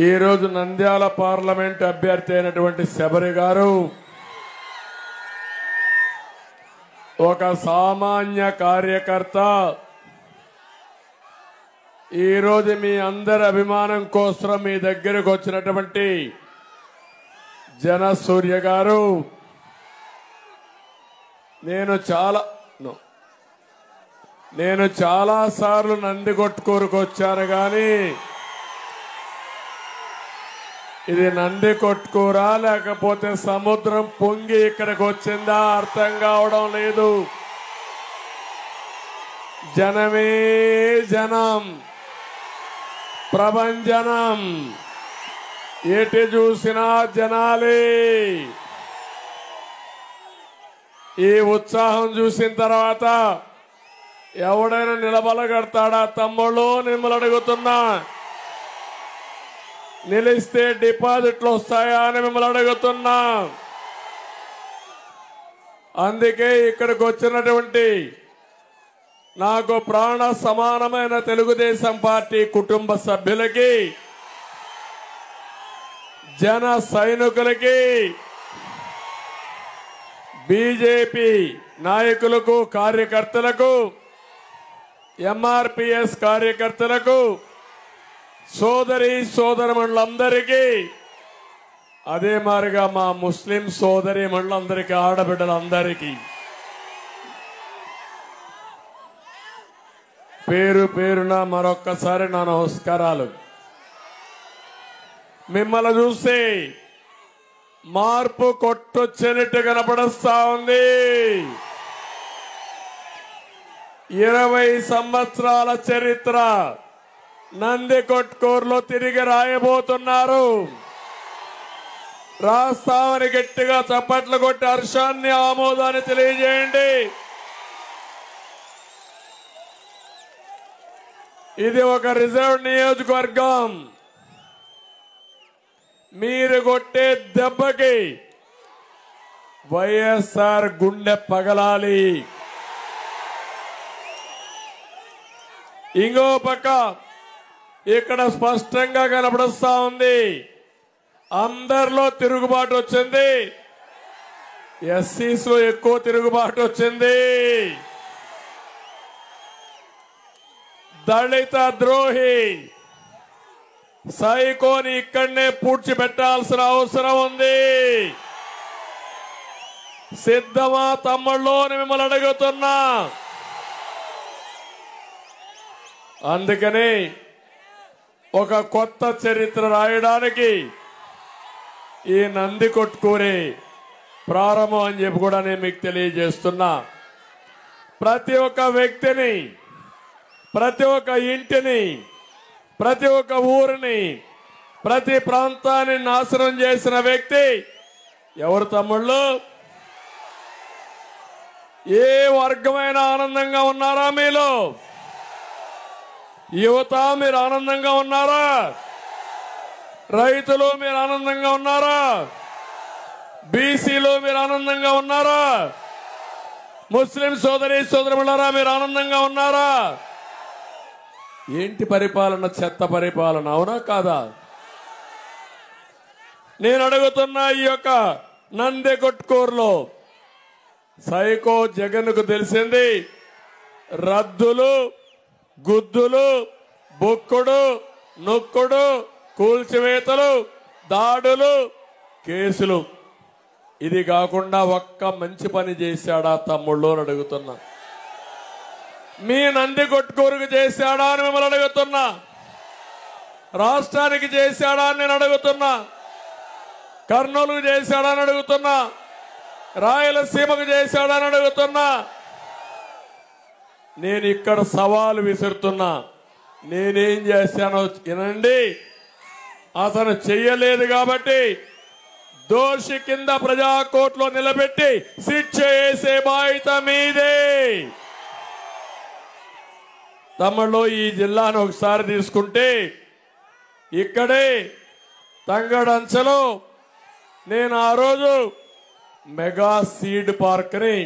ఈ రోజు నంద్యాల పార్లమెంట్ అభ్యర్థి అయినటువంటి శబరి గారు ఒక సామాన్య కార్యకర్త. ఈ రోజు మీ అందరి అభిమానం కోసం మీ దగ్గరకు వచ్చినటువంటి జనసూర్య గారు, నేను చాలా సార్లు నందికొట్కూరుకు వచ్చాను కానీ ఇది నందికొట్కూరా లేకపోతే సముద్రం పొంగి ఇక్కడికి వచ్చిందా అర్థం కావడం లేదు. జనమే జనం, ప్రభంజనం, ఎటు చూసినా జనాలే. ఈ ఉత్సాహం చూసిన తర్వాత ఎవడైనా నిలబడగడతాడా తమ్ముళ్ళు? మిమ్మల్ని అడుగుతున్నా. నిలిస్తే డిపాజిట్లు వస్తాయా అని మిమ్మల్ని అడుగుతున్నా. అందుకే ఇక్కడికి వచ్చినటువంటి నాకు ప్రాణ సమానమైన తెలుగుదేశం పార్టీ కుటుంబ సభ్యులకి, జన సైనికులకి, బీజేపీ నాయకులకు, కార్యకర్తలకు, ఎంఆర్పీఎస్ కార్యకర్తలకు, సోదరి సోదరమణులందరికీ, అదే మారిగా మా ముస్లిం సోదరి మణులందరికీ, ఆడబిడ్డలందరికీ పేరు పేరున మరొక్కసారి నా నమస్కారాలు. మిమ్మల్ని చూస్తే మార్పు కొట్టొచ్చినట్టు కనపడస్తా ఉంది. 20 సంవత్సరాల చరిత్ర నందికొట్కూరులో తిరిగి రాయబోతున్నారు. రాస్తామని గట్టిగా చప్పట్లు కొట్టి హర్షాన్ని, ఆమోదాన్ని తెలియజేయండి. ఇది ఒక రిజర్వ్ నియోజకవర్గం. మీరు కొట్టే దెబ్బకి వైఎస్ఆర్ గుండె పగలాలి. ఇంకో పక్క ఇక్కడ స్పష్టంగా కనపడుస్తా ఉంది, అందరిలో తిరుగుబాటు వచ్చింది. ఎస్సీస్ లో ఎక్కువ తిరుగుబాటు వచ్చింది. దళిత ద్రోహి సైకోని ఇక్కడనే పూడ్చిపెట్టాల్సిన అవసరం ఉంది. సిద్ధమా తమ్ముళ్ళు అని మిమ్మల్ని అడుగుతున్నా. అందుకని ఒక కొత్త చరిత్ర రాయడానికి ఈ నందికొట్కూరే ప్రారంభం అని చెప్పి కూడా నేను మీకు తెలియజేస్తున్నా. ప్రతి ఒక్క వ్యక్తిని, ప్రతి ఒక్క ఇంటిని, ప్రతి ఒక్క ఊరిని, ప్రతి ప్రాంతాన్ని నాశనం చేసిన వ్యక్తి ఎవరు తమ్ముళ్ళు? ఏ వర్గమైన ఆనందంగా ఉన్నారా? మీలో యువత మీరు ఆనందంగా ఉన్నారా? రైతులు మీరు ఆనందంగా ఉన్నారా? బీసీలు మీరు ఆనందంగా ఉన్నారా? ముస్లిం సోదరి సోదరులారా మీరు ఆనందంగా ఉన్నారా? ఏంటి పరిపాలన? చెత్త పరిపాలన, అవునా కాదా? నేను అడుగుతున్నా, ఈ యొక్క నందికొట్కూరులో సైకో జగన్ కు తెలిసింది రద్దులు, గుద్దులు, బొక్కుడు, నొక్కుడు, కూల్చివేతలు, దాడులు, కేసులు. ఇది కాకుండా ఒక్క మంచి పని చేశాడా తమ్ముళ్ళు అని అడుగుతున్నా. మీ నందికొట్కూరుకు చేశాడా అని మిమ్మల్ని అడుగుతున్నా. రాష్ట్రానికి చేశాడా అని నేను అడుగుతున్నా. కర్నూలుకు చేశాడా అని అడుగుతున్నా. రాయలసీమకు చేశాడా అని అడుగుతున్నా. నేను ఇక్కడ సవాలు విసురుతున్నా. నేనేం చేశానో వినండి. అతను చెయ్యలేదు కాబట్టి దోషి కింద ప్రజాకోర్టులో నిలబెట్టి శిక్ష వేసే బాధ్యత మీదే. తమలో ఈ జిల్లాను ఒకసారి తీసుకుంటే, ఇక్కడే తంగడంచలో నేను ఆ రోజు మెగా సీడ్ పార్క్ ని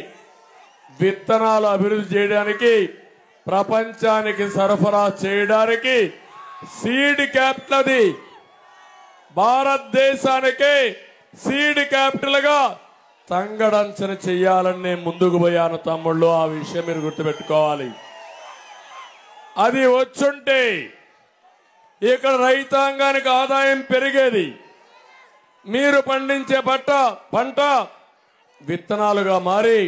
విత్తనాలు అభివృద్ధి చేయడానికి, ప్రపంచానికి సరఫరా చేయడానికి సీడ్ క్యాపిటల్ అది భారతదేశానికి సీడ్ క్యాపిటల్ గా తంగడంచన చెయ్యాలని నేను ముందుకు పోయాను తమ్ముళ్ళు. ఆ విషయం మీరు గుర్తుపెట్టుకోవాలి. అది వచ్చుంటే ఇక్కడ రైతాంగానికి ఆదాయం పెరిగేది. మీరు పండించే పంట విత్తనాలుగా మారి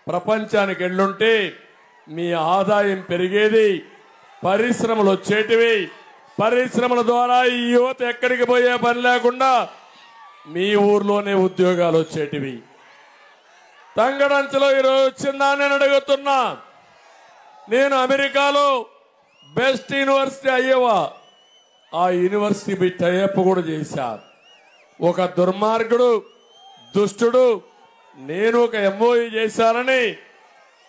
ప్రపంచానికి వెళ్ళుంటే మీ ఆదాయం పెరిగేది, పరిశ్రమలు వచ్చేటివి. పరిశ్రమల ద్వారా ఈ యువత ఎక్కడికి పోయే పని లేకుండా మీ ఊర్లోనే ఉద్యోగాలు వచ్చేటివి. తంగడంచలో ఈరోజు వచ్చిందా నేను అడుగుతున్నా. నేను అమెరికాలో బెస్ట్ యూనివర్సిటీ అయ్యేవా, ఆ యూనివర్సిటీ టైఅప్ కూడా చేశారు. ఒక దుర్మార్గుడు, దుష్టుడు నేను ఒక ఎంఓయూ చేశానని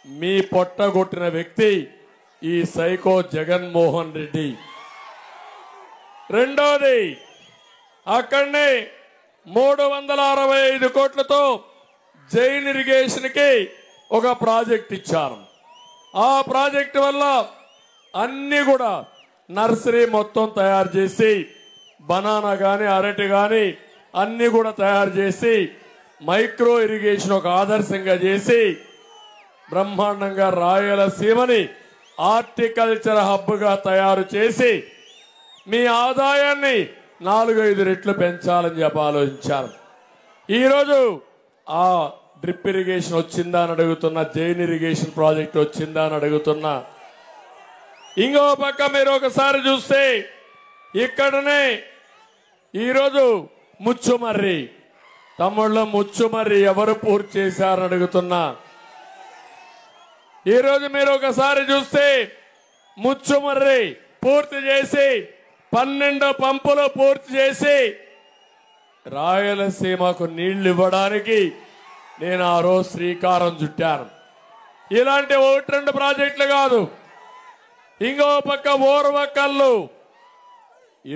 మీ పొట్టగొట్టిన వ్యక్తి ఈ సైకో జగన్మోహన్ రెడ్డి. రెండోది, అక్కడనే 365 కోట్లతో జైన్ ఇరిగేషన్ కి ఒక ప్రాజెక్ట్ ఇచ్చారు. ఆ ప్రాజెక్ట్ వల్ల అన్ని కూడా నర్సరీ మొత్తం తయారు చేసి, బనానా గాని అరటి గాని అన్ని కూడా తయారు చేసి, మైక్రో ఇరిగేషన్ ఒక ఆదర్శంగా చేసి బ్రహ్మాండంగా రాయలసీమని హార్టికల్చర్ హబ్ గా తయారు చేసి మీ ఆదాయాన్ని 4-5 రెట్లు పెంచాలని చెప్పి ఆలోచించారు. ఈరోజు ఆ డ్రిప్ ఇరిగేషన్ వచ్చిందా అని అడుగుతున్నా, జైన్ ఇరిగేషన్ ప్రాజెక్ట్ వచ్చిందా అని అడుగుతున్నా. ఇంకో పక్క మీరు ఒకసారి చూస్తే ఇక్కడనే ఈరోజు ముచ్చుమర్రి, తమ్ముళ్ళ ముచ్చుమర్రి ఎవరు పూర్తి చేశారని అడుగుతున్నా. ఈరోజు మీరు ఒకసారి చూస్తే ముచ్చుమర్రి పూర్తి చేసి 12 పంపులు పూర్తి చేసి రాయలసీమకు నీళ్లు ఇవ్వడానికి నేను ఆ రోజు శ్రీకారం చుట్టాను. ఇలాంటి 1-2 ప్రాజెక్టులు కాదు. ఇంకో పక్క ఓర్వకల్లు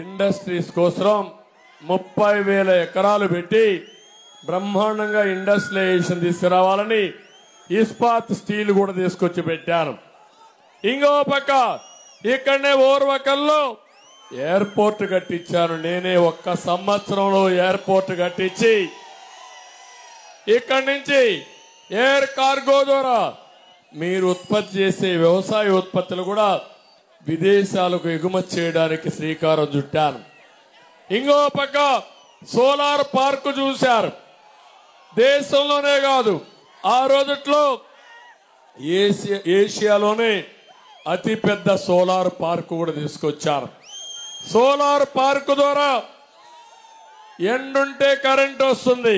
ఇండస్ట్రీస్ కోసం 30,000 ఎకరాలు పెట్టి బ్రహ్మాండంగా ఇండస్ట్రియలైజేషన్ తీసుకురావాలని ఇస్పాత్ స్టీల్ కూడా తీసుకొచ్చి పెట్టాను. ఇంకో పక్క ఇక్కడనే ఓర్వకల్లో ఎయిర్పోర్ట్ కట్టించాను. నేనే 1 సంవత్సరంలో ఎయిర్పోర్ట్ కట్టించి ఇక్కడి నుంచి ఎయిర్ కార్గో ద్వారా మీరు ఉత్పత్తి చేసే వ్యవసాయ ఉత్పత్తులు కూడా విదేశాలకు ఎగుమతి చేయడానికి శ్రీకారం చుట్టాను. ఇంకో పక్క సోలార్ పార్క్ చూశారు. దేశంలోనే కాదు, ఆ రోజుట్లో ఏషియాలోనే అతిపెద్ద సోలార్ పార్క్ కూడా తీసుకొచ్చారు. సోలార్ పార్క్ ద్వారా ఎండుంటే కరెంట్ వస్తుంది,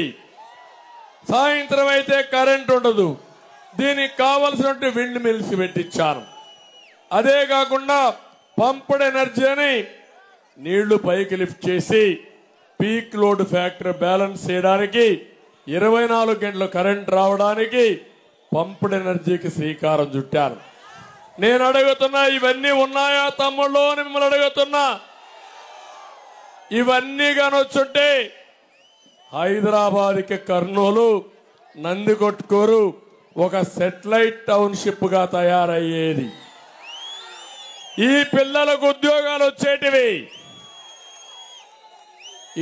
సాయంత్రం అయితే కరెంట్ ఉండదు. దీనికి కావలసినట్టు విండ్ మిల్స్ పెట్టించాను. అదే కాకుండా పంప్డ్ ఎనర్జీ అని నీళ్లు పైకి లిఫ్ట్ చేసి పీక్ లోడ్ ఫ్యాక్టర్ బ్యాలెన్స్ చేయడానికి 24 గంటలు కరెంట్ రావడానికి పంప్డ్ ఎనర్జీకి శ్రీకారం చుట్టాను. నేను అడుగుతున్నా, ఇవన్నీ ఉన్నాయా తమ్ముళ్ళు అని మిమ్మల్ని అడుగుతున్నా. ఇవన్నీ కానొచ్చుంటే హైదరాబాద్కి కర్నూలు, నందికొట్కూరు ఒక సెటిలైట్ టౌన్షిప్ గా తయారయ్యేది. ఈ పిల్లలకు ఉద్యోగాలు వచ్చేటివి.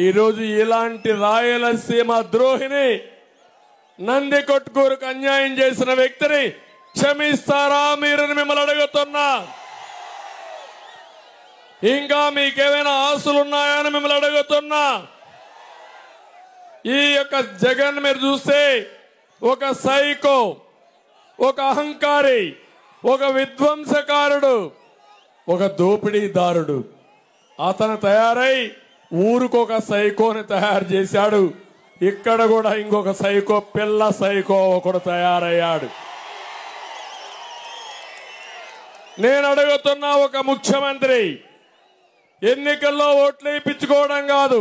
ఈరోజు ఇలాంటి రాయలసీమ ద్రోహిని, నందికొట్కూరుకు అన్యాయం చేసిన వ్యక్తిని క్షమిస్తారా మీరు మిమ్మల్ని అడుగుతున్నా. ఇంకా మీకేమైనా ఆశలున్నాయా అని మిమ్మల్ని అడుగుతున్నా. ఈ యొక్క జగన్ మీరు చూస్తే ఒక సైకో, ఒక అహంకారి, ఒక విధ్వంసకారుడు, ఒక దోపిడీదారుడు. అతను తయారై ఊరుకొక సైకోని తయారు చేశాడు. ఇక్కడ కూడా ఇంకొక సైకో, పిల్ల సైకో ఒకడు తయారయ్యాడు. నేను అడుగుతున్నా, ఒక ముఖ్యమంత్రి ఎన్నికల్లో ఓట్లు వేయించుకోవడం కాదు,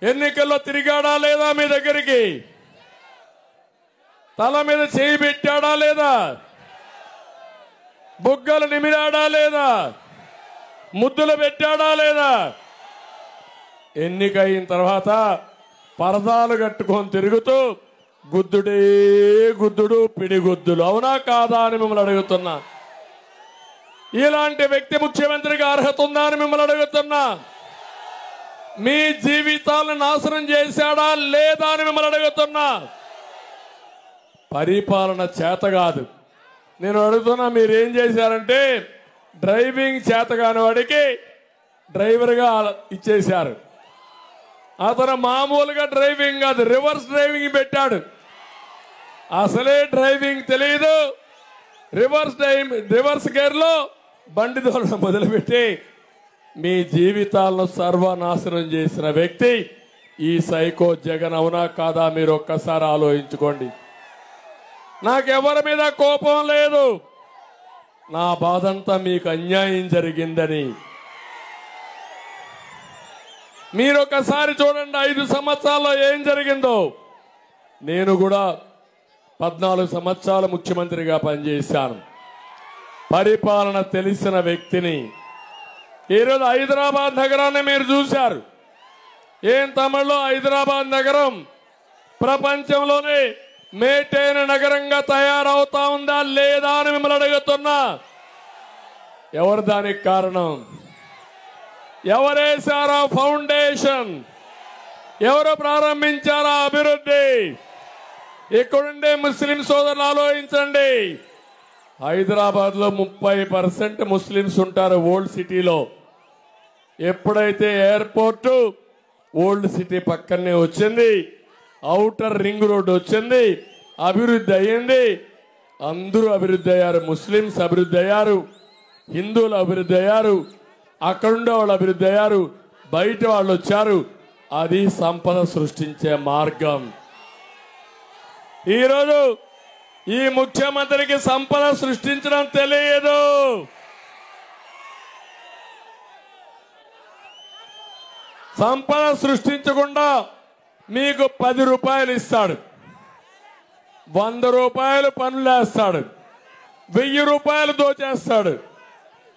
ఎన్నికల్లో తిరిగాడా లేదా మీ దగ్గరికి? తల మీద చేయి పెట్టాడా లేదా? బుగ్గలు నిమిరాడా లేదా? ముద్దులు పెట్టాడా లేదా? ఎన్నికైన తర్వాత పరదాలు కట్టుకొని తిరుగుతూ గుద్దుడే గుద్దుడు, పిడిగుద్దులు. అవునా కాదా అని మిమ్మల్ని అడుగుతున్నా. ఇలాంటి వ్యక్తి ముఖ్యమంత్రికి అర్హత ఉందా అని మిమ్మల్ని అడుగుతున్నా. మీ జీవితాలను నాశనం చేశాడా లేదా అని మిమ్మల్ని అడుగుతున్నా. పరిపాలన చేత కాదు. నేను అడుగుతున్నా, మీరేం చేశారంటే డ్రైవింగ్ చేత కాని వాడికి డ్రైవర్గా ఇచ్చేశారు. అతను మామూలుగా డ్రైవింగ్ కాదు, రివర్స్ డ్రైవింగ్ పెట్టాడు. అసలే డ్రైవింగ్ తెలియదు, రివర్స్ గేర్లో బండి దోలడం మొదలుపెట్టి మీ జీవితాలను సర్వనాశనం చేసిన వ్యక్తి ఈ సైకో జగన్. అవునా కాదా? మీరు ఒక్కసారి ఆలోచించుకోండి. నాకెవరి మీద కోపం లేదు, నా బాధంతా మీకు అన్యాయం జరిగిందని. మీరు ఒకసారి చూడండి 5 సంవత్సరాల్లో ఏం జరిగిందో. నేను కూడా 14 సంవత్సరాలు ముఖ్యమంత్రిగా పనిచేశాను. పరిపాలన తెలిసిన వ్యక్తిని. ఈరోజు హైదరాబాద్ నగరాన్ని మీరు చూశారు. ఏం తమిళలో హైదరాబాద్ నగరం ప్రపంచంలోనే మేటైన నగరంగా తయారవుతా ఉందా లేదా అని మిమ్మల్ని అడుగుతున్నా. ఎవరు దానికి కారణం? ఎవరేశారా ఫౌండేషన్? ఎవరు ప్రారంభించారా అభివృద్ధి? ఇక్కడుండే ముస్లిం సోదరులు ఆలోచించండి. హైదరాబాద్ లో 30% ముస్లింస్ ఉంటారు ఓల్డ్ సిటీలో. ఎప్పుడైతే ఎయిర్పోర్ట్ ఓల్డ్ సిటీ పక్కనే వచ్చింది, ఔటర్ రింగ్ రోడ్ వచ్చింది, అభివృద్ధి అయ్యింది. అందరూ అభివృద్ధి అయ్యారు. ముస్లింస్ అభివృద్ధి అయ్యారు, హిందువులు అభివృద్ధి అయ్యారు, అక్కడుండే వాళ్ళు అభివృద్ధి అయ్యారు, బయట వాళ్ళు వచ్చారు. అది సంపద సృష్టించే మార్గం. ఈరోజు ఈ ముఖ్యమంత్రికి సంపద సృష్టించడం తెలియదు. సంపద సృష్టించకుండా మీకు 10 రూపాయలు ఇస్తాడు, 100 రూపాయలు పనులేస్తాడు, 1000 రూపాయలు దోచేస్తాడు.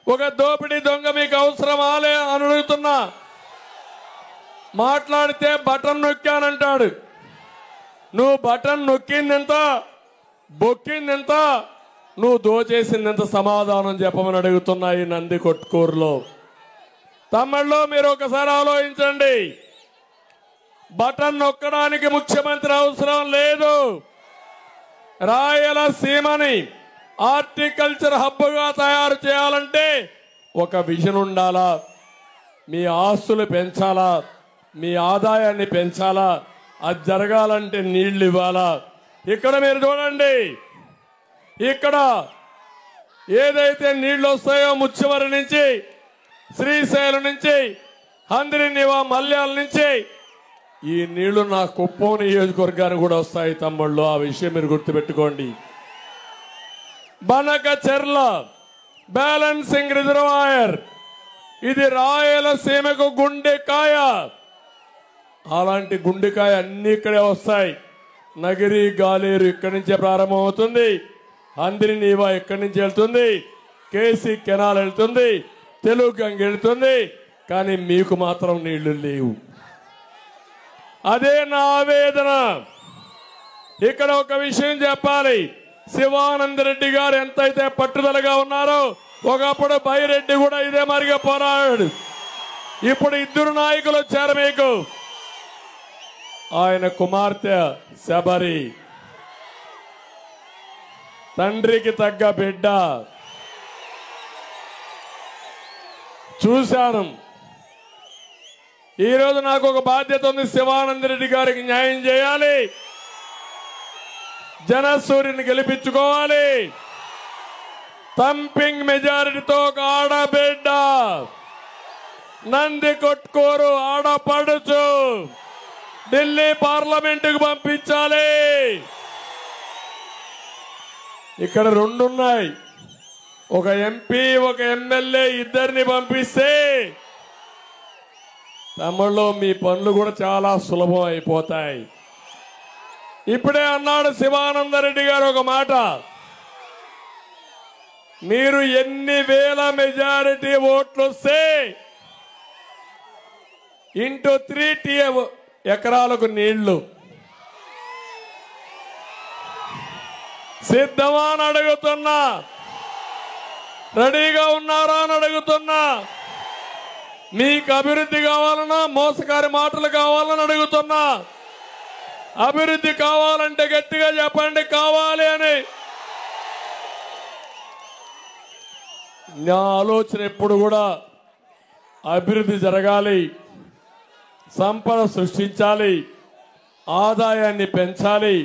ఒక దోపిడీ దొంగ మీకు అవసరమా అని అడుగుతున్నా. మాట్లాడితే బటన్ నొక్కానంటాడు. నువ్వు బటన్ నొక్కిందెంత, బొక్కిందెంత, నువ్వు దోచేసిందెంత సమాధానం చెప్పమని అడుగుతున్నా. ఈ నంది కొట్కూరులో తమిళలో మీరు ఒకసారి ఆలోచించండి. బటన్ నొక్కడానికి ముఖ్యమంత్రి అవసరం లేదు. రాయలసీమని హార్టికల్చర్ హబ్గా తయారు చేయాలంటే ఒక విజన్ ఉండాలా. మీ ఆస్తులు పెంచాలా, మీ ఆదాయాన్ని పెంచాలా. అది జరగాలంటే నీళ్లు ఇవ్వాలా. ఇక్కడ మీరు చూడండి, ఇక్కడ ఏదైతే నీళ్లు వస్తాయో ముచ్చుమరి నుంచి, శ్రీశైలం నుంచి, హంద్రినివా మల్యాల నుంచి ఈ నీళ్లు నా కుప్పం నియోజకవర్గానికి కూడా వస్తాయి తమ్ముళ్ళు. ఆ విషయం మీరు గుర్తుపెట్టుకోండి. బనక చెర్ల బ్యాలెన్సింగ్ రిజర్వాయర్, ఇది రాయలసీమకు గుండెకాయ. అలాంటి గుండెకాయ అన్ని ఇక్కడే వస్తాయి. నగిరి గాలేరు ఇక్కడి నుంచే ప్రారంభమవుతుంది, హంద్రినివా ఇక్కడి నుంచి వెళ్తుంది, కేసీ కెనాల్ వెళ్తుంది, తెలుగు గంగ వెళ్తుంది. కానీ మీకు మాత్రం నీళ్లు లేవు. అదే నా ఆవేదన. ఇక్కడ ఒక విషయం చెప్పాలి. శివానంద రెడ్డి గారు ఎంతైతే పట్టుదలగా ఉన్నారో, ఒకప్పుడు బైరెడ్డి కూడా ఇదే మరిగా పోరాడాడు. ఇప్పుడు 2 నాయకులు వచ్చారు మీకు. ఆయన కుమార్తె శబరి, తండ్రికి తగ్గ బిడ్డ. చూశాను. ఈరోజు నాకు ఒక బాధ్యత ఉంది. శివానంద రెడ్డి గారికి న్యాయం చేయాలి, జనసూర్యుని గెలిపించుకోవాలి. థంపింగ్ మెజారిటీతో ఒక ఆడబిడ్డ, నంది కొట్కూరు ఆడపడుచు ఢిల్లీ పార్లమెంటుకు పంపించాలి. ఇక్కడ 2 ఉన్నాయి. ఒక ఎంపీ, ఒక ఎమ్మెల్యే, ఇద్దరిని పంపిస్తే తమిళలో మీ పనులు కూడా చాలా సులభం అయిపోతాయి. ఇప్పుడే అన్నాడు శివానందరెడ్డి గారు ఒక మాట. మీరు ఎన్ని వేల మెజారిటీ ఓట్లు వస్తే ఇంటూ 3 ఎకరాలకు నీళ్లు సిద్ధమా అని అడుగుతున్నా. రెడీగా ఉన్నారా అని అడుగుతున్నా. మీకు అభివృద్ధి కావాలన్నా మోసకారి మాటలు కావాలని అడుగుతున్నా. అభివృద్ధి కావాలంటే గట్టిగా చెప్పండి కావాలి అని. నా ఆలోచన ఎప్పుడు కూడా అభివృద్ధి జరగాలి, సంపద సృష్టించాలి, ఆదాయాన్ని పెంచాలి.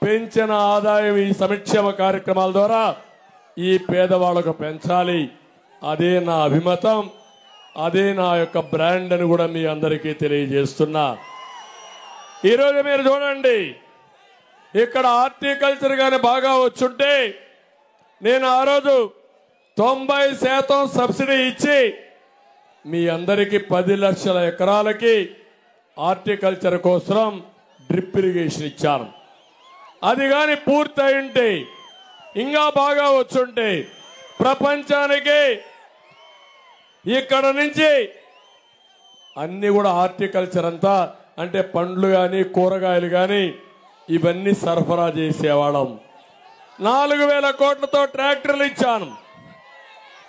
పెంచిన ఆదాయం ఈ సంక్షేమ కార్యక్రమాల ద్వారా ఈ పేదవాళ్లకు పెంచాలి. అదే నా అభిమతం, అదే నా యొక్క బ్రాండ్ అని కూడా మీ అందరికీ తెలియజేస్తున్నా. ఈరోజు మీరు చూడండి, ఇక్కడ హార్టికల్చర్ గాని బాగా వచ్చుంటే నేను ఆ రోజు 90% సబ్సిడీ ఇచ్చి మీ అందరికీ 10 లక్షల ఎకరాలకి హార్టికల్చర్ కోసం డ్రిప్ ఇరిగేషన్ ఇచ్చాను. అది కానీ పూర్తయి ఉంటే ఇంకా బాగా వచ్చుంటే ప్రపంచానికి ఇక్కడ నుంచి అన్ని కూడా హార్టికల్చర్ అంతా అంటే పండ్లు కానీ కూరగాయలు కానీ ఇవన్నీ సరఫరా చేసేవాళ్ళం. 4,000 కోట్లతో ట్రాక్టర్లు ఇచ్చాను,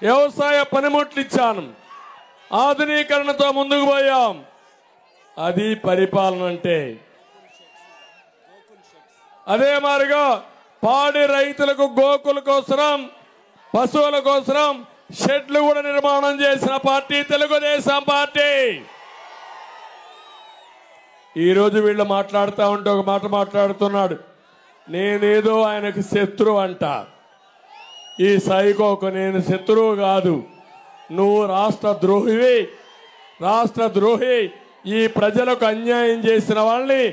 వ్యవసాయ పనిముట్లు ఇచ్చాను, ఆధునీకరణతో ముందుకు పోయాం. అది పరిపాలన అంటే. అదే మాదిరిగా పాడి రైతులకు గోకుల కోసం, పశువుల కోసం షెడ్లు కూడా నిర్మాణం చేసిన పార్టీ తెలుగుదేశం పార్టీ. ఈరోజు వీళ్ళు మాట్లాడుతూ ఉంటే ఒక మాట మాట్లాడుతున్నాడు, నేనేదో ఆయనకు శత్రువు అంట. ఈ సైకోకు నేను శత్రువు కాదు, నువ్వు రాష్ట్ర ద్రోహివి. రాష్ట్ర ద్రోహి ఈ ప్రజలకు అన్యాయం చేసిన వాళ్ళని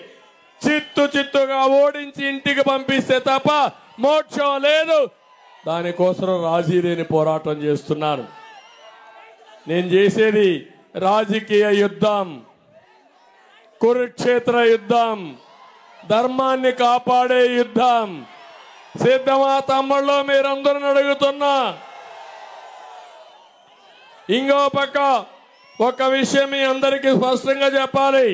చిత్తుగా ఓడించి ఇంటికి పంపిస్తే తప్ప మోక్షం లేదు. దానికోసం రాజీ లేని పోరాటం చేస్తున్నాను. నేను చేసేది రాజకీయ యుద్ధం, కురుక్షేత్ర యుద్ధం, ధర్మాన్ని కాపాడే యుద్ధం. సిద్ధమా తమ్ముళ్ళు మీరందరూ అడుగుతున్నా. ఇంకో పక్క ఒక విషయం మీ అందరికీ స్పష్టంగా చెప్పాలి.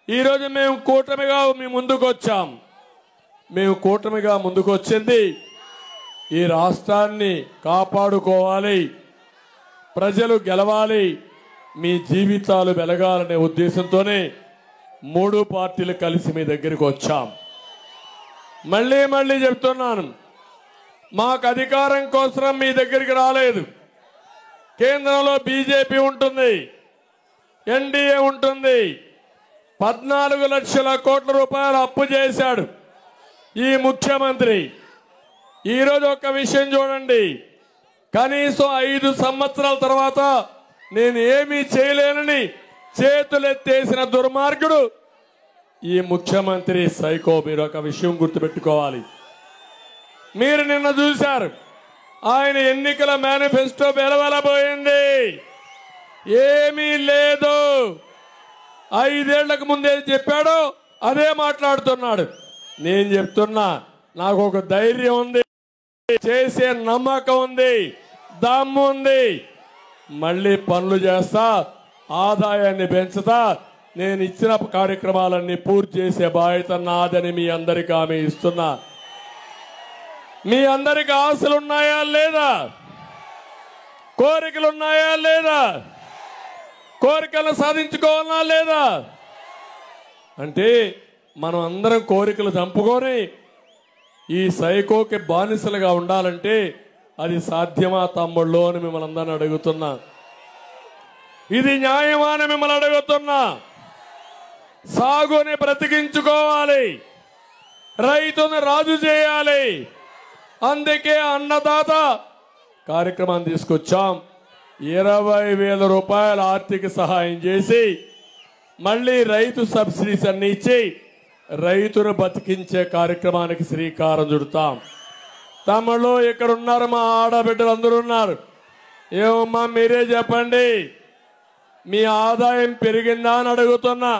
ఈరోజు మేము కూటమిగా మీ ముందుకు వచ్చాం. మేము కూటమిగా ముందుకు వచ్చింది ఈ రాష్ట్రాన్ని కాపాడుకోవాలి, ప్రజలు గెలవాలి, మీ జీవితాలు వెలగాలనే ఉద్దేశంతోనే 3 పార్టీలు కలిసి మీ దగ్గరికి వచ్చాం. మళ్ళీ చెప్తున్నాను, మాకు అధికారం కోసం మీ దగ్గరికి రాలేదు. కేంద్రంలో బీజేపీ ఉంటుంది, ఎన్డీఏ ఉంటుంది. 14 లక్షల కోట్ల రూపాయలు అప్పు చేశాడు ఈ ముఖ్యమంత్రి. ఈరోజు ఒక విషయం చూడండి, కనీసం 5 సంవత్సరాల తర్వాత నేను ఏమీ చేయలేనని చేతులెత్తేసిన దుర్మార్గుడు ఈ ముఖ్యమంత్రి సైకో. మీరు ఒక విషయం గుర్తుపెట్టుకోవాలి. మీరు నిన్న చూశారు, ఆయన ఎన్నికల మేనిఫెస్టో వెలవెలబోయింది, ఏమీ లేదు. 5 ఏళ్లకు ముందే చెప్పాడో అదే మాట్లాడుతున్నాడు. నేను చెప్తున్నా, నాకు ఒక ధైర్యం ఉంది, చేసే నమ్మకం ఉంది, దమ్ము ఉంది. మళ్ళీ పనులు చేస్తా, ఆదాయాన్ని పెంచుతా, నేను ఇచ్చిన కార్యక్రమాలన్నీ పూర్తి చేసే బాధ్యత నాదని మీ అందరికీ హామీ ఇస్తున్నా. మీ అందరికి ఆశలున్నాయా లేదా? కోరికలున్నాయా లేదా? కోరికలను సాధించుకోవాలా లేదా? అంటే మనం అందరం కోరికలు చంపుకొని ఈ సైకోకి బానిసలుగా ఉండాలంటే అది సాధ్యమా తమ్ముళ్ళు అని మిమ్మల్ని అందరిని అడుగుతున్నా. ఇది న్యాయమా అని మిమ్మల్ని అడుగుతున్నా. సాగుని బ్రతికించుకోవాలి, రైతును రాజు చేయాలి. అందుకే అన్నదాత కార్యక్రమాన్ని తీసుకొచ్చాం. 20,000 రూపాయల ఆర్థిక సహాయం చేసి మళ్ళీ రైతు సబ్సిడీస్ అన్ని ఇచ్చి రైతును బతికించే కార్యక్రమానికి శ్రీకారం చుడతాం. తమలో ఇక్కడ ఉన్నారు, మా ఆడబిడ్డలు అందరూ ఉన్నారు. ఏమమ్మా మీరే చెప్పండి, మీ ఆదాయం పెరిగిందా అని అడుగుతున్నా,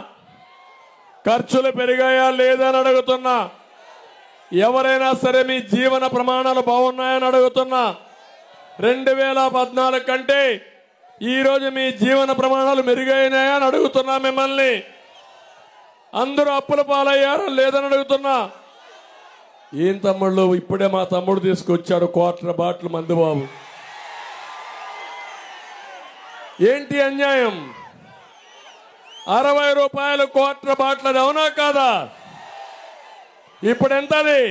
ఖర్చులు పెరిగాయా లేదా అని అడుగుతున్నా, ఎవరైనా సరే మీ జీవన ప్రమాణాలు బాగున్నాయని అడుగుతున్నా. 2014 కంటే ఈరోజు మీ జీవన ప్రమాణాలు మెరుగైనాయా అని అడుగుతున్నా. మిమ్మల్ని అందరూ అప్పుల పాలయ్యారా లేదని అడుగుతున్నా. ఏం తమ్ముళ్ళు, ఇప్పుడే మా తమ్ముడు తీసుకొచ్చాడు 1/4 బాటిల్ మందు బాబు. ఏంటి అన్యాయం? 60 రూపాయలు క్వార్టర్ బాటిల్, అవునా కాదా? ఇప్పుడు ఎంతది?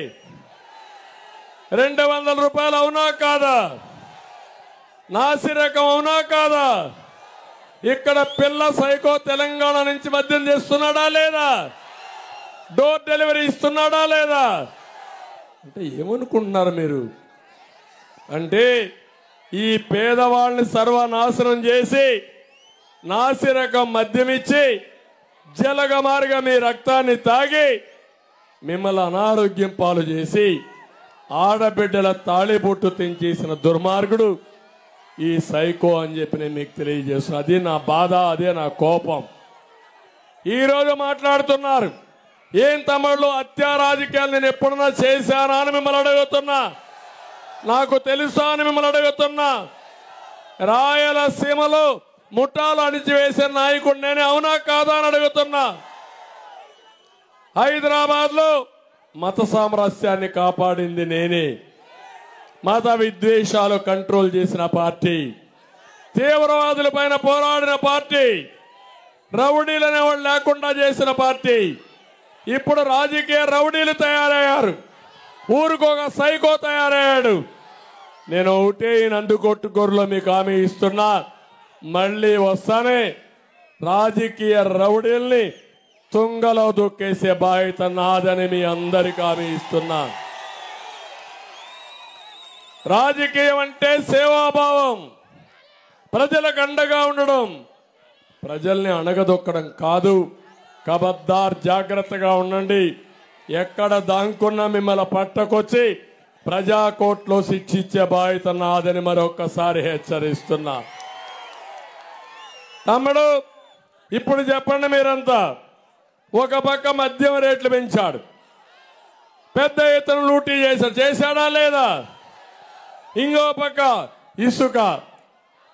200 రూపాయలు, అవునా కాదా? నాసిరకం, అవునా కాదా? ఇక్కడ పిల్ల సైకో తెలంగాణ నుంచి మద్యం చేస్తున్నాడా లేదా? డోర్ డెలివరీ ఇస్తున్నాడా లేదా? అంటే ఏమనుకుంటున్నారు మీరు? అంటే ఈ పేదవాళ్ళని సర్వనాశనం చేసి నాసిరకం మద్యం ఇచ్చి జలగమారిగా మీ రక్తాన్ని తాగి మిమ్మల్ని అనారోగ్యం పాలు చేసి ఆడబిడ్డల తాళిబొట్టు తెంచేసిన దుర్మార్గుడు ఈ సైకో అని చెప్పి నేను మీకు తెలియజేస్తున్నా. అది నా బాధ, అదే నా కోపం. ఈరోజు మాట్లాడుతున్నారు, ఏం తమిళలో హత్యా రాజకీయాలు నేను ఎప్పుడన్నా చేశానా అని మిమ్మల్ని అడుగుతున్నా. నాకు తెలుసా అని మిమ్మల్ని అడుగుతున్నా. రాయలసీమలో ముఠాలు అణిచివేసిన నాయకుడు నేనే, అవునా కాదా అని అడుగుతున్నా. హైదరాబాద్ లో మత సామరస్యాన్ని కాపాడింది నేనే. మత విద్వేషాలు కంట్రోల్ చేసిన పార్టీ, తీవ్రవాదుల పైన పోరాడిన పార్టీ, రౌడీలనే వాళ్ళు లేకుండా చేసిన పార్టీ. ఇప్పుడు రాజకీయ రౌడీలు తయారయ్యారు, ఊరికొక సైకో తయారయ్యాడు. నేను ఒకటే నందుకొట్టుకూరులో మీకు హామీ ఇస్తున్నా, మళ్ళీ వస్తానే రాజకీయ రౌడీల్ని తుంగలో దొక్కేసే బాధ్యత నాదని మీ అందరికీ హామీ ఇస్తున్నా. రాజకీయం అంటే సేవాభావం, ప్రజలకు అండగా ఉండడం, ప్రజల్ని అణగదొక్కడం కాదు. కబద్దార్, జాగ్రత్తగా ఉండండి. ఎక్కడ దాంకున్నా మిమ్మల్ని పట్టకొచ్చి ప్రజాకోర్టులో శిక్షించే బాధ్యత నాదని మరొక్కసారి హెచ్చరిస్తున్నా. తమ్ముడు, ఇప్పుడు చెప్పండి మీరంతా, ఒక పక్క మద్యం రేట్లు పెంచాడు, పెద్ద ఎత్తున లూటీ చేశాడా లేదా? ఇంకో పక్క ఇసుక,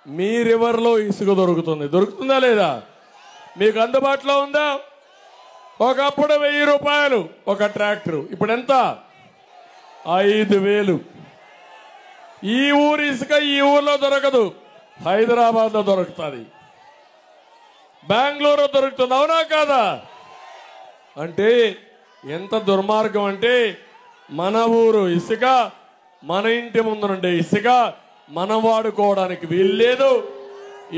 మీ రివర్లో ఇసుక దొరుకుతుందా లేదా? మీకు అందుబాటులో ఉందా? ఒకప్పుడు 1000 రూపాయలు ఒక ట్రాక్టర్, ఇప్పుడు ఎంత? 5000. ఈ ఊరు ఇసుక ఈ ఊర్లో దొరకదు, హైదరాబాద్ లో దొరుకుతుంది, బెంగళూరు దొరుకుతుంది, అవునా కాదా? అంటే ఎంత దుర్మార్గం అంటే, మన ఊరు ఇసుక, మన ఇంటి ముందు నుండే ఇసుక మనం వాడుకోవడానికి వీల్లేదు.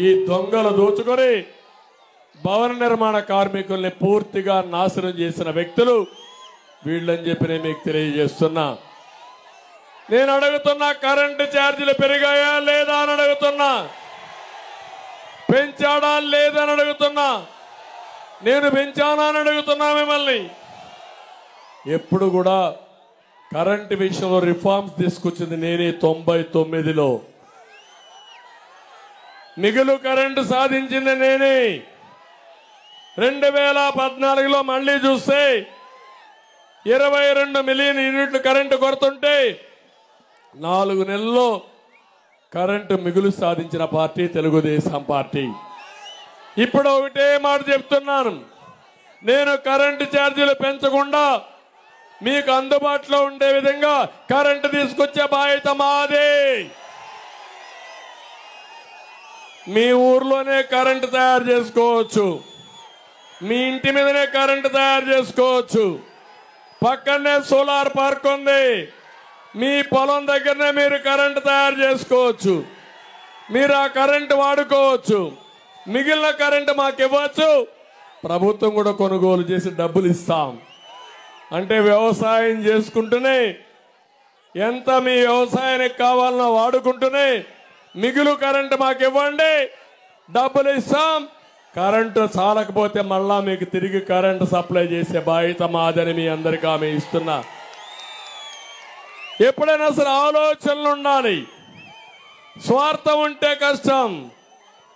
ఈ దొంగలు దోచుకొని భవన నిర్మాణ కార్మికుల్ని పూర్తిగా నాశనం చేసిన వ్యక్తులు వీళ్ళని చెప్పి నేను మీకు తెలియజేస్తున్నా. నేను అడుగుతున్నా, కరెంటు ఛార్జీలు పెరిగాయా లేదా అని అడుగుతున్నా, పెంచాడా లేదని అడుగుతున్నా, నేను పెంచానా అని అడుగుతున్నా మిమ్మల్ని. ఎప్పుడు కూడా కరెంటు విషయంలో రిఫార్మ్స్ తీసుకొచ్చింది నేనే. 99లో మిగులు కరెంటు సాధించింది నేనే. 2014లో మళ్ళీ చూస్తే 22 మిలియన్ యూనిట్లు కరెంటు కొడుతుంటే 4 నెలల్లో కరెంటు మిగులు సాధించిన పార్టీ తెలుగుదేశం పార్టీ. ఇప్పుడు ఒకటే మాట చెప్తున్నాను, నేను కరెంటు ఛార్జీలు పెంచకుండా మీకు అందుబాటులో ఉండే విధంగా కరెంటు తీసుకొచ్చే బాధ్యత మాదే. మీ ఊర్లోనే కరెంటు తయారు చేసుకోవచ్చు, మీ ఇంటి మీదనే కరెంటు తయారు చేసుకోవచ్చు, పక్కనే సోలార్ పార్క్ ఉంది, మీ పొలం దగ్గరనే మీరు కరెంటు తయారు చేసుకోవచ్చు, మీరు ఆ కరెంటు వాడుకోవచ్చు. మిగిలిన కరెంటు మాకు ఇవ్వచ్చు, ప్రభుత్వం కూడా కొనుగోలు చేసి డబ్బులు ఇస్తాం. అంటే వ్యవసాయం చేసుకుంటూనే, ఎంత మీ వ్యవసాయానికి కావాలన్నా వాడుకుంటూనే మిగులు కరెంటు మాకు ఇవ్వండి, డబ్బులు ఇస్తాం. కరెంటు చాలకపోతే మళ్ళా మీకు తిరిగి కరెంటు సప్లై చేసే బాధ్యత మాదని మీ అందరికీ హామీ ఇస్తున్నా. ఎప్పుడైనా అసలు ఆలోచనలు ఉండాలి, స్వార్థం ఉంటే కష్టం.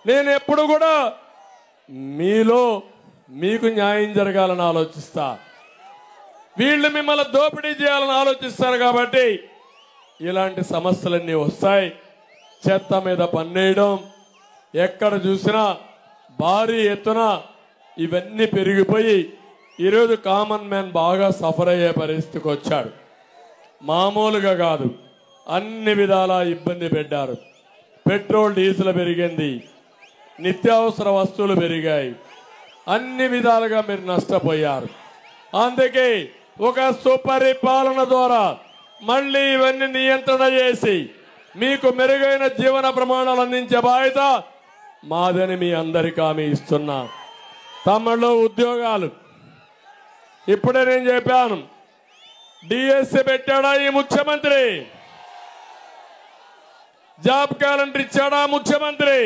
నేను ఎప్పుడు కూడా మీలో మీకు న్యాయం జరగాలని ఆలోచిస్తా, వీళ్ళు మిమ్మల్ని దోపిడీ చేయాలని ఆలోచిస్తారు. కాబట్టి ఇలాంటి సమస్యలన్నీ వస్తాయి. చెత్త మీద పన్నేయడం, ఎక్కడ చూసినా భారీ ఎత్తున ఇవన్నీ పెరిగిపోయి ఈరోజు కామన్ మ్యాన్ బాగా సఫర్ అయ్యే పరిస్థితికి వచ్చాడు. మామూలుగా కాదు, అన్ని విధాలా ఇబ్బంది పెట్టారు. పెట్రోల్ డీజిల్ పెరిగింది, నిత్యావసర వస్తువులు పెరిగాయి, అన్ని విధాలుగా మీరు నష్టపోయారు. అందుకే ఒక సుపరిపాలన ద్వారా మళ్ళీ ఇవన్నీ నియంత్రణ చేసి మీకు మెరుగైన జీవన ప్రమాణాలు అందించే బాధ్యత మాదని మీ అందరికీ హామీ ఇస్తున్నా. తమిళలో ఉద్యోగాలు ఇప్పుడే నేను చెప్పాను. డిఎస్సి పెట్టాడా ఈ ముఖ్యమంత్రి? జాబ్ క్యాలెండర్ ఇచ్చాడా ముఖ్యమంత్రి?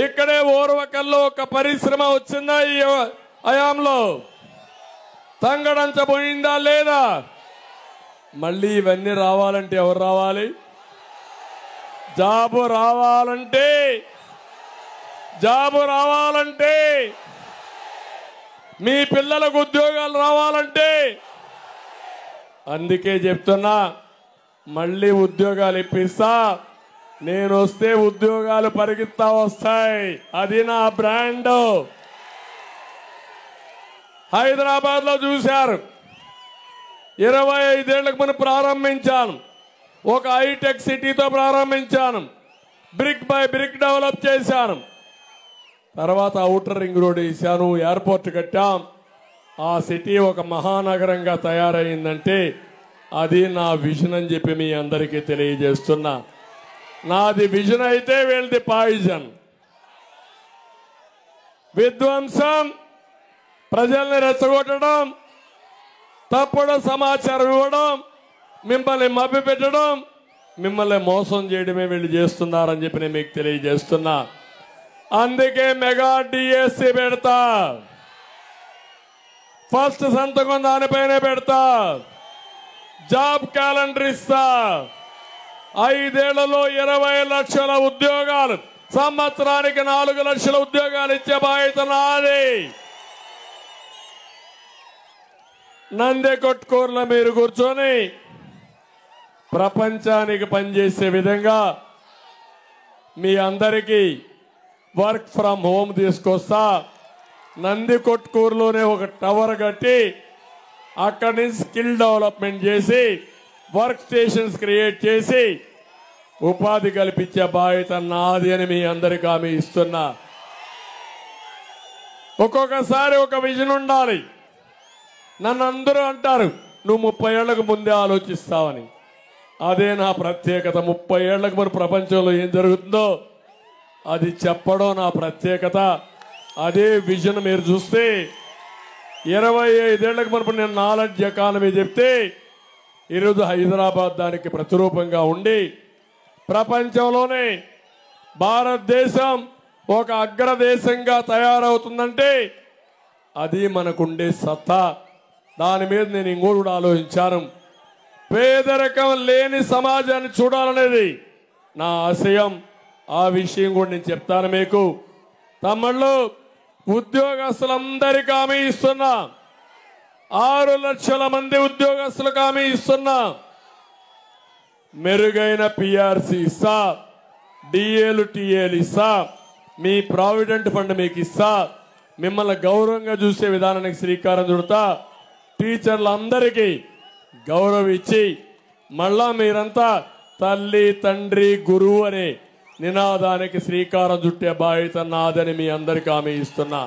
ఇక్కడే ఓర్వకల్లో ఒక పరిశ్రమ వచ్చిందా ఈ హయాంలో? తంగడంచబోయిందా లేదా? మళ్ళీ ఇవన్నీ రావాలంటే ఎవరు రావాలి? జాబు రావాలంటే మీ పిల్లలకు ఉద్యోగాలు రావాలంటే, అందుకే చెప్తున్నా, మళ్ళీ ఉద్యోగాలు ఇప్పిస్తా. నేను వస్తే ఉద్యోగాలు పరిగెత్తా వస్తాయి. అది నా బ్రాండ్. హైదరాబాద్ లో చూశారు, 25 ఏళ్లకు మనం ప్రారంభించాను. ఒక హైటెక్ సిటీతో ప్రారంభించాను. బ్రిక్ బై బ్రిక్ డెవలప్ చేశాను. తర్వాత ఔటర్ రింగ్ రోడ్ వేసాను, ఎయిర్పోర్ట్ కట్టాం. ఆ సిటీ ఒక మహానగరంగా తయారైందంటే అది నా విజన్ అని చెప్పి మీ అందరికీ తెలియజేస్తున్నా. నాది విజన్ అయితే వీళ్ళది పాయిజన్. విధ్వంసం, ప్రజల్ని రెచ్చగొట్టడం, తప్పుడు సమాచారం ఇవ్వడం, మిమ్మల్ని మభ్యపెట్టడం, మిమ్మల్ని మోసం చేయడమే వీళ్ళు చేస్తున్నారని చెప్పి నేను మీకు తెలియజేస్తున్నా. అందుకే మెగా డిఎస్సి పెడతా. ఫస్ట్ సంతకం దానిపైనే పెడతా. జాబ్ క్యాలెండర్ ఇస్తా. 5 ఏళ్లలో 20 లక్షల ఉద్యోగాలు, సంవత్సరానికి 4 లక్షల ఉద్యోగాలు ఇచ్చే బాధ్యత నాది. నందికొట్కూరులో మీరు కూర్చొని ప్రపంచానికి పనిచేసే విధంగా మీ అందరికీ వర్క్ ఫ్రమ్ హోమ్ తీసుకొస్తా. నందికొట్కూరులోనే ఒక టవర్ కట్టి అక్కడి నుంచి స్కిల్ డెవలప్మెంట్ చేసి వర్క్ స్టేషన్స్ క్రియేట్ చేసి ఉపాధి కల్పించే బాధ్యత నాది అని మీ అందరికీ హామీ ఇస్తున్నా. ఒక్కొక్కసారి ఒక విజన్ ఉండాలి. నన్ను అందరూ అంటారు, నువ్వు 30 ఏళ్లకు ముందే ఆలోచిస్తావని. అదే నా ప్రత్యేకత. 30 ఏళ్లకు మన ప్రపంచంలో ఏం జరుగుతుందో అది చెప్పడం నా ప్రత్యేకత. అదే విజన్ మీరు చూస్తే 25 ఏళ్లకు మనకు నేను నాలెడ్జ్ ఎకానమీ చెప్తే ఈరోజు హైదరాబాద్ దానికి ప్రతిరూపంగా ఉండి ప్రపంచంలోనే భారతదేశం ఒక అగ్రదేశంగా తయారవుతుందంటే అది మనకుండే సత్తా. దాని మీద నేను ఇంకోటి కూడా ఆలోచించాను. పేదరికం లేని సమాజాన్ని చూడాలనేది నా ఆశయం. ఆ విషయం కూడా నేను చెప్తాను మీకు. తమ్ముళ్ళు, ఉద్యోగస్తులందరికీ హామీ ఇస్తున్నా. 6 లక్షల మంది ఉద్యోగస్తులకు హామీ ఇస్తున్నా. మెరుగైన పిఆర్సీ ఇస్తా, డిఏలు టీఏలు ఇస్తా, మీ ప్రావిడెంట్ ఫండ్ మీకు ఇస్తా, మిమ్మల్ని గౌరవంగా చూసే విధానానికి శ్రీకారం చుడతా. టీచర్లందరికీ గౌరవం ఇచ్చి మళ్ళా మీరంతా తల్లి తండ్రి గురువు అనే నినాదానికి శ్రీకారం చుట్టే బాధ్యత నాదని మీ అందరికీ హామీ ఇస్తున్నా.